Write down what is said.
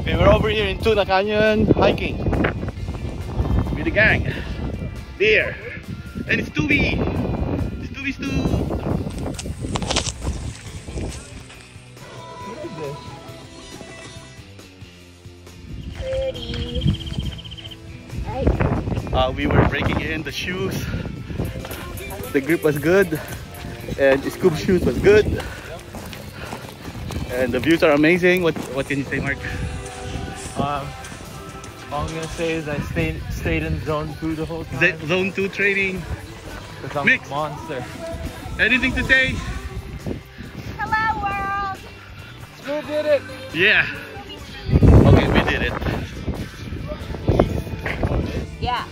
Okay, we're over here in Tuna Canyon hiking with the gang. There, and it's Stubby. Stubby Stu. What is this? Pretty. We were breaking in the shoes. The grip was good, and the scuba shoes was good, and the views are amazing. What can you say, Mark? All I'm gonna say is I stayed in zone 2 the whole time. Zone 2 training. Because I'm Mix. a monster. Anything to say? Hello world! Who did it? Yeah. Okay, we did it. Yeah.